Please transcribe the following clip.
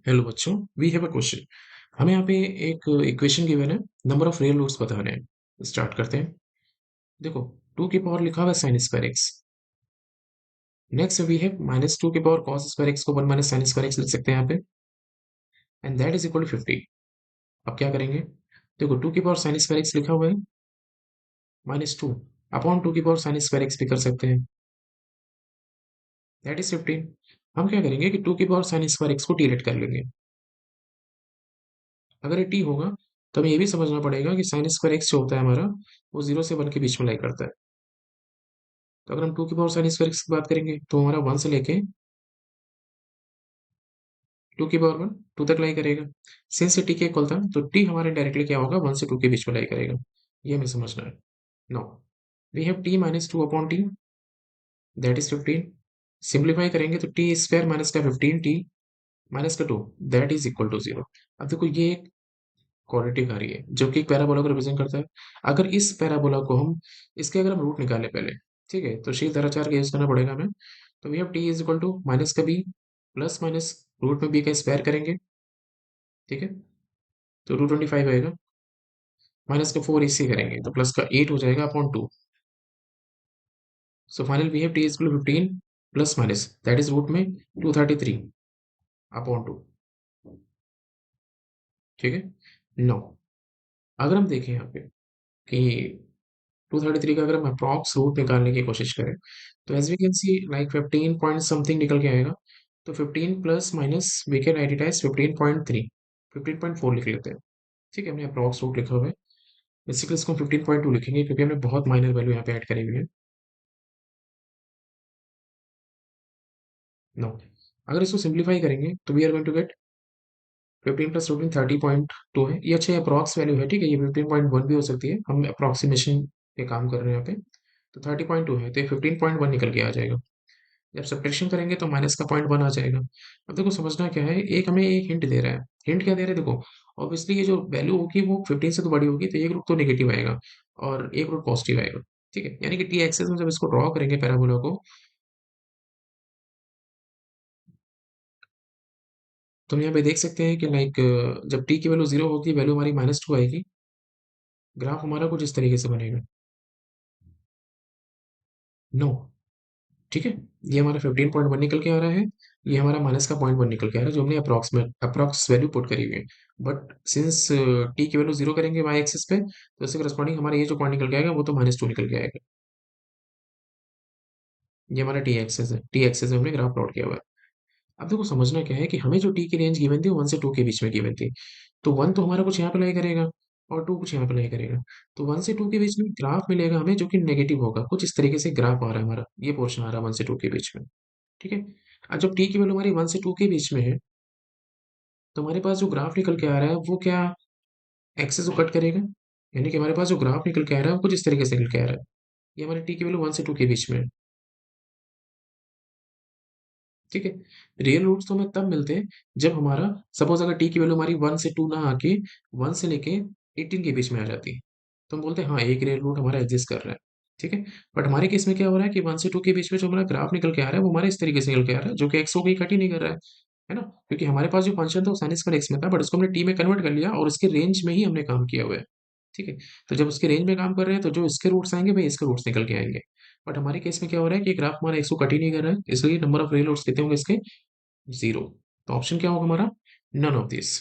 Hello बच्चों, we have a question. हमें यहाँ पे एक इक्वेशन गिवन है, नंबर ऑफ रियल रूट्स बताने हैं। स्टार्ट करते हैं। देखो, टू की पावर लिखा हुआ है sine square x. Next we have minus two की पावर कॉस स्क्वायर एक्स को one minus sine square x लिख सकते हैं यहाँ पे, and that is equal to 50। अब क्या करेंगे? देखो, टू की पावर साइन स्क्वायर एक्स लिखा हुआ है, माइनस टू अपॉन टू की पावर साइन स्क्वायर एक्स भी कर सकते हैं, दैट इज 15। हम क्या करेंगे कि टू की पावर साइन स्क्वायर एक्स को टी लेट कर लेंगे। अगर ये टी होगा तो हमें ये भी समझना पड़ेगा कि साइन स्क्वायर एक्स जो होता है हमारा, वो जीरो से वन के बीच में लाई करता है। तो अगर हम टू की पावर साइन स्क्वायर एक्स की बात करेंगे तो हमारा वन से लेके टू की पावर वन टू तक लाई करेगा। सिंस टी के इक्वल था तो टी हमारे डायरेक्टली क्या होगा, वन से टू के बीच में लाई करेगा। ये हमें समझना है। No, we have t minus two upon t, that is 15। Simplify करेंगे तो टी स्क्वायर माइनस का 15 टी माइनस का two, that is equal to zero. अब देखो, ये एक क्वाड्रेटिक आ रही है जो कि एक पैराबोला को रिप्रेजेंट करता है। अगर इस पैराबोला को हम इसके अगर हम रूट निकाले पहले, ठीक है, तो शील धाराचार का यूज करना पड़ेगा हमें। तो we have t is equal to minus का बी प्लस माइनस रूट में बी का स्क्वायर करेंगे, ठीक है, तो 225 आएगा। माइनस का 4 इसी करेंगे तो प्लस का 8 हो जाएगा upon 2। So final we have t is equal to 15 plus minus that is root में 233 अपॉन 2, ठीक है। नो, अगर हम देखें यहाँ पे कि 233 का अगर हम अप्रॉक्स रूट निकालने की कोशिश करें तो as we can see like 15 point something निकल के आएगा। तो 15 plus minus we can write it as 15.3, 15.4 लिख लेते हैं। ठीक है, हमने अप्रॉक्स रूट लिखा हुआ है। बेसिकली इसको 15.2 लिखेंगे क्योंकि हमने बहुत माइनर वैल्यू यहाँ पे ऐड करी हुई है। नो, अगर इसको सिंप्लीफाई करेंगे तो we are going to get 15 plus 15 30.2 है। ये अच्छा अप्रॉक्स वैल्यू है, ठीक है, ये 15.1 भी हो सकती है, हम अप्रॉक्सीमेशन पे काम कर रहे हैं यहाँ पे। तो 30.2 है तो ये 15.1 निकल के आ जाएगा। जब सब्ट्रैक्शन करेंगे तो माइनस का पॉइंट वन आ जाएगा। अब देखो, समझना क्या है, एक हमें एक हिंट दे रहा है। हिंट क्या दे रहा है? देखो, ऑब्वियसली ये जो वैल्यू होगी वो 15 से तो बड़ी होगी, तो एक रूट तो नेगेटिव आएगा और एक रूट पॉजिटिव आएगा। ठीक है, यानी कि टी एक्सेस में जब इसको ड्रॉ करेंगे पैराबोला को, तो हम यहाँ पे देख सकते हैं कि लाइक जब टी की वैल्यू जीरो होगी, वैल्यू हमारी माइनस टू आएगी। ग्राफ हमारा कुछ इस तरीके से बनेगा। नो, ठीक है, ये हमारा 15.1 निकल के आ रहा है, ये हमारा माइनस का पॉइंट वन निकल के आ रहा है जो हमने अप्रॉक्स वैल्यू पुट करी हुई है। बट सिंस टी की वैल्यू जीरो करेंगे वाई एक्सिस पे, तो इससे करस्पॉन्डिंग हमारा ये जो पॉइंट निकल के आएगा वो तो माइनस टू निकल के आएगा। ये हमारा टी एक्सेस है, टी एक्सेस में हमने ग्राफ प्लॉट किया हुआ है। अब देखो, समझना क्या है कि हमें जो टी की रेंज गिवन थी वो वन से टू के बीच में गिवन थी। तो वन तो हमारा कुछ यहाँ पे लाई करेगा और टू कुछ यहाँ पे लाई करेगा। तो वन से टू के बीच में ग्राफ मिलेगा हमें जो कि नेगेटिव होगा। कुछ इस तरीके से ग्राफ आ रहा है हमारा, ये पोर्शन आ रहा है वन से टू के बीच में। ठीक है, और जब टी की वैल्यू हमारी वन से टू के बीच में है तो हमारे पास जो ग्राफ निकल के आ रहा है वो क्या एक्सेस को कट करेगा। यानी कि हमारे पास जो ग्राफ निकल के आ रहा है वो कुछ इस तरीके से निकल के आ रहा है। ये हमारी टी की वैल्यू वन से टू के बीच में है। ठीक है, रियल रूट्स तो हमें तब मिलते हैं जब हमारा सपोज अगर टी की वैल्यू हमारी वन से टू ना आके वन से लेके 18 के बीच में आ जाती है, तो हम बोलते हैं हाँ, एक रियल रूट हमारा एग्जिस्ट कर रहा है। ठीक है, बट हमारे केस में क्या हो रहा है कि वन से टू के बीच में जो हमारा ग्राफ निकल के आ रहा है वो हमारे इस तरीके से निकल के आ रहा है जो कि एक्स को कहीं कट ही नहीं कर रहा है ना, क्योंकि हमारे पास जो फंक्शन था वो साइन स्क्वायर एक्स में था, बट उसको हमने टी में कन्वर्ट कर लिया और उसके रेंज में ही हमने काम किया हुआ है। ठीक है, तो जब उसके रेंज में काम कर रहे हैं तो जो इसके रूट्स आएंगे भाई इसके रूट्स निकल के आएंगे। बट हमारे केस में क्या हो रहा है कि ग्राफ हमारा एक्स को कट ही नहीं कर रहा है, इसलिए नंबर ऑफ रियल रूट्स कितने होंगे इसके, जीरो। तो ऑप्शन क्या होगा हमारा, नन ऑफ दिस।